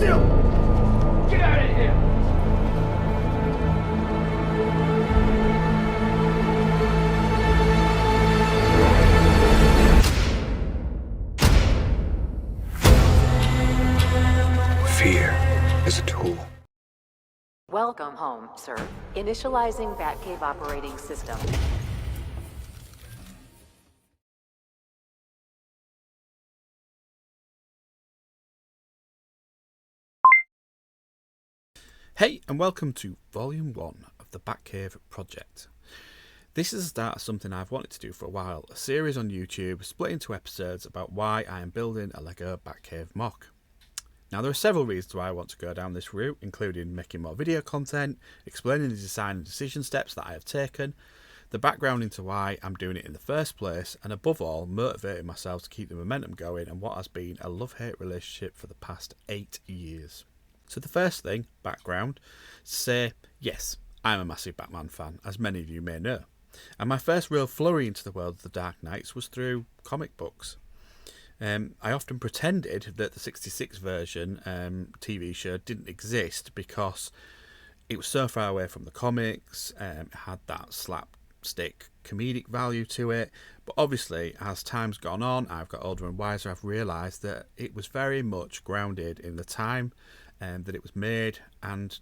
still! Get out of here! Fear is a tool. Welcome home, sir. Initializing Batcave operating system. Hey, and welcome to Volume 1 of the Batcave project. This is the start of something I've wanted to do for a while, a series on YouTube split into episodes about why I am building a Lego Batcave Moc. Now, there are several reasons why I want to go down this route, including making more video content, explaining the design and decision steps that I have taken, the background into why I'm doing it in the first place, and above all, motivating myself to keep the momentum going and what has been a love-hate relationship for the past 8 years. So the first thing, background, say, yes, I'm a massive Batman fan, as many of you may know. And my first real flurry into the world of the Dark Knights was through comic books. I often pretended that the 66 version TV show didn't exist because it was so far away from the comics, it had that slapstick comedic value to it. But obviously, as time's gone on, I've got older and wiser, I've realised that it was very much grounded in the time that it was made, and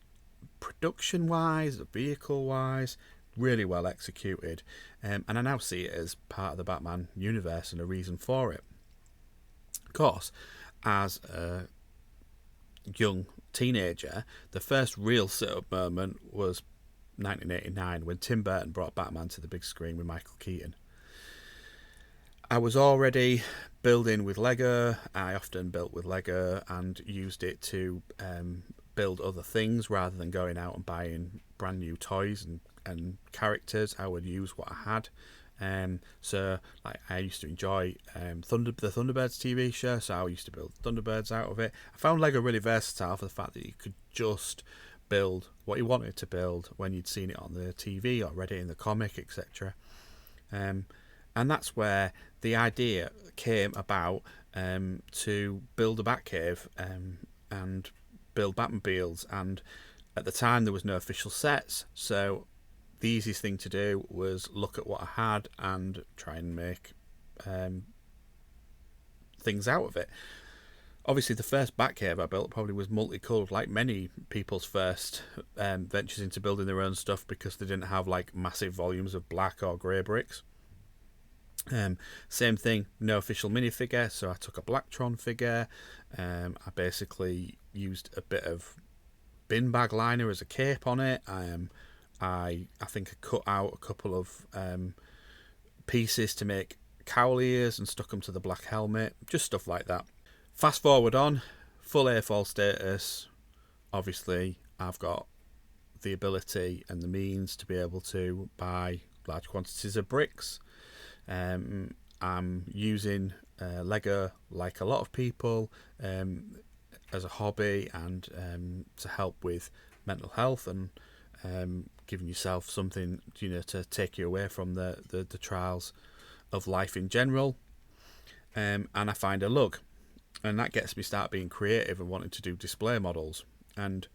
production-wise, vehicle-wise, really well executed. And I now see it as part of the Batman universe and a reason for it. Of course, as a young teenager, the first real sit-up moment was 1989 when Tim Burton brought Batman to the big screen with Michael Keaton. I was already building with Lego. I often built with Lego and used it to build other things rather than going out and buying brand new toys and characters. I would use what I had. So like I used to enjoy the Thunderbirds TV show, so I used to build Thunderbirds out of it. I found Lego really versatile for the fact that you could just build what you wanted to build when you'd seen it on the TV or read it in the comic, etc. And that's where the idea came about, to build a Batcave and build Batmobiles. And at the time there was no official sets, so the easiest thing to do was look at what I had and try and make things out of it. Obviously, the first Batcave I built probably was multicoloured, like many people's first ventures into building their own stuff, because they didn't have like massive volumes of black or grey bricks. Same thing, no official minifigure, so I took a Blacktron figure. I basically used a bit of bin bag liner as a cape on it. I think I cut out a couple of pieces to make cowl ears and stuck them to the black helmet, just stuff like that. Fast forward on, full AFOL status. Obviously, I've got the ability and the means to be able to buy large quantities of bricks. I'm using Lego like a lot of people as a hobby and to help with mental health and giving yourself something, to take you away from the trials of life in general. And I find a lug, and that gets me start being creative and wanting to do display models. And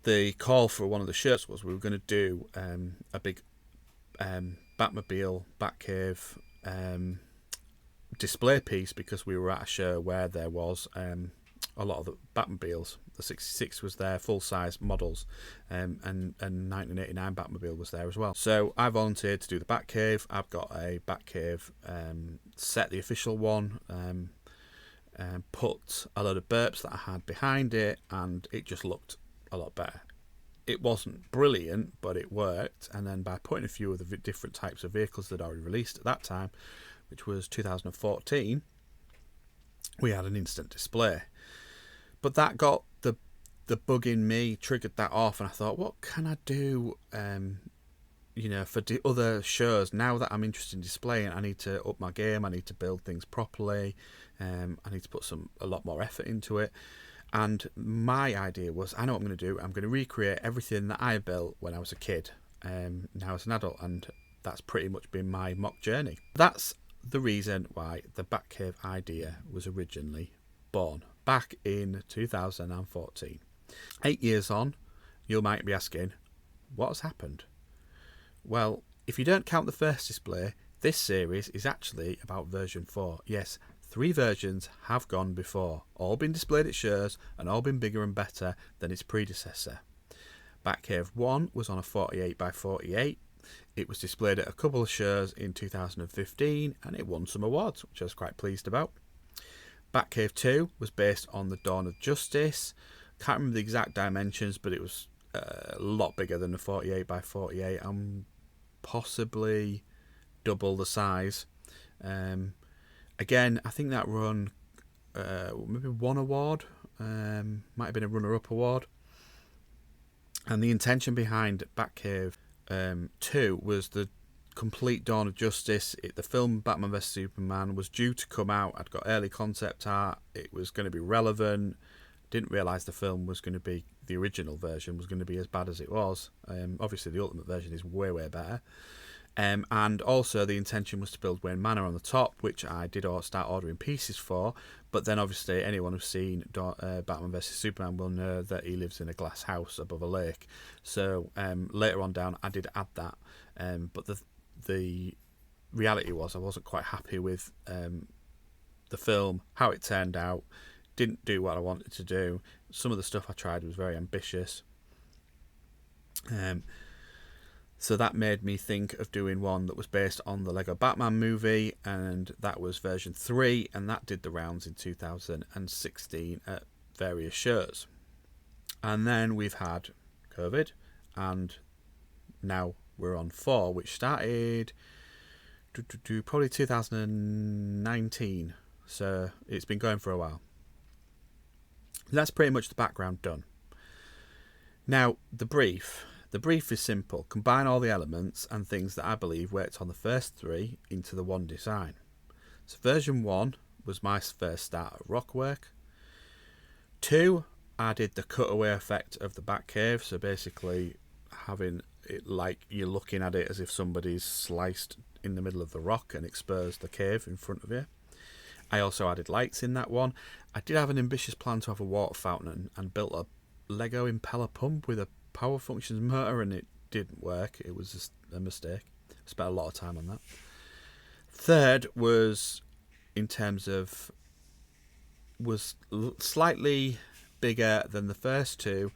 the call for one of the shirts was we were going to do a big Batmobile Batcave display piece, because we were at a show where there was a lot of the Batmobiles. The 66 was there, full-size models, and 1989 Batmobile was there as well. So I volunteered to do the Batcave. I've got a Batcave set, the official one, put a load of burps that I had behind it, and it just looked a lot better. It wasn't brilliant, but it worked. And then by putting a few of the different types of vehicles that I'd already released at that time, which was 2014, we had an instant display. But that got the bug in me, triggered that off, and I thought, what can I do for other shows? Now that I'm interested in displaying, I need to up my game, I need to build things properly, I need to put a lot more effort into it. And my idea was, I know what I'm going to do. I'm going to recreate everything that I built when I was a kid, now as an adult, and that's pretty much been my mock journey. That's the reason why the Batcave idea was originally born. back in 2014. 8 years on, you might be asking, what has happened? Well, if you don't count the first display, this series is actually about version 4. Yes, 3 versions have gone before, all been displayed at shows and all been bigger and better than its predecessor. Batcave 1 was on a 48 by 48. It was displayed at a couple of shows in 2015 and it won some awards, which I was quite pleased about. Batcave 2 was based on the Dawn of Justice. Can't remember the exact dimensions, but it was a lot bigger than the 48 by 48 and possibly double the size. Again, I think that run maybe won award, might have been a runner-up award. And the intention behind Batcave 2 was the complete Dawn of Justice. The film Batman vs Superman was due to come out. I'd got early concept art. It was going to be relevant. Didn't realise the film was going to be, the original version was going to be as bad as it was. Obviously the ultimate version is way better. And also the intention was to build Wayne Manor on the top, which I did start ordering pieces for. But then obviously anyone who's seen Batman vs Superman will know that he lives in a glass house above a lake. So later on down I did add that. But the reality was I wasn't quite happy with the film, how it turned out. Didn't do what I wanted to do. Some of the stuff I tried was very ambitious. So that made me think of doing one that was based on the Lego Batman movie, and that was version 3, and that did the rounds in 2016 at various shows. And then we've had COVID, and now we're on 4, which started probably 2019. So it's been going for a while. That's pretty much the background done. Now, the brief is simple. Combine all the elements and things that I believe worked on the first 3 into the one design. So version 1 was my first start at rock work. 2 added the cutaway effect of the Batcave, so basically having it like you're looking at it as if somebody's sliced in the middle of the rock and exposed the cave in front of you. I also added lights in that one. I did have an ambitious plan to have a water fountain and built a Lego impeller pump with a power functions motor, and it didn't work. It was just a mistake. Spent a lot of time on that. Third was, in terms of, was slightly bigger than the first 2,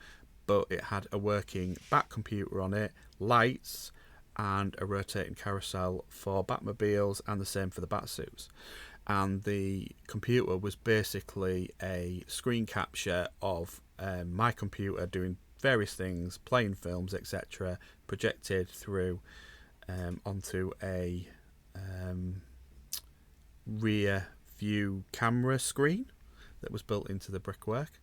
but it had a working Bat computer on it, lights, and a rotating carousel for Batmobiles, and the same for the Batsuits. And the computer was basically a screen capture of my computer doing various things, playing films, etc., projected through onto a rear view camera screen that was built into the brickwork.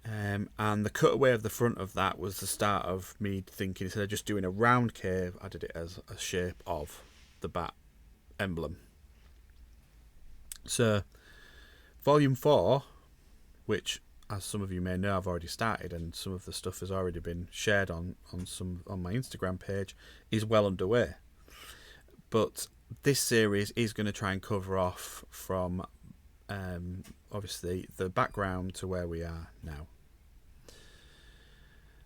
And the cutaway of the front of that was the start of me thinking, instead of just doing a round cave, I did it as a shape of the Bat emblem. So, Volume 4, which, as some of you may know, I've already started, and some of the stuff has already been shared on my Instagram page, is well underway. But this series is going to try and cover off from, obviously, the background to where we are now.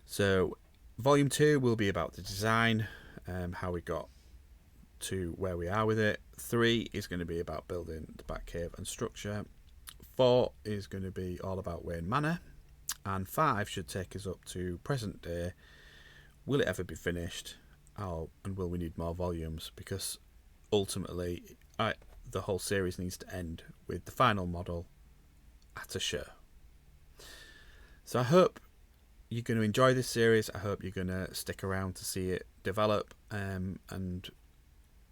So, Volume 2 will be about the design, how we got to where we are with it. 3 is going to be about building the Batcave and structure. 4 is going to be all about Wayne Manor, and 5 should take us up to present day. Will it ever be finished? And will we need more volumes? Because ultimately, the whole series needs to end with the final model at a show. So I hope you're going to enjoy this series. I hope you're going to stick around to see it develop, and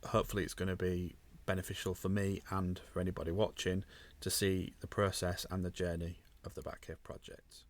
hopefully it's going to be beneficial for me and for anybody watching to see the process and the journey of the Batcave project.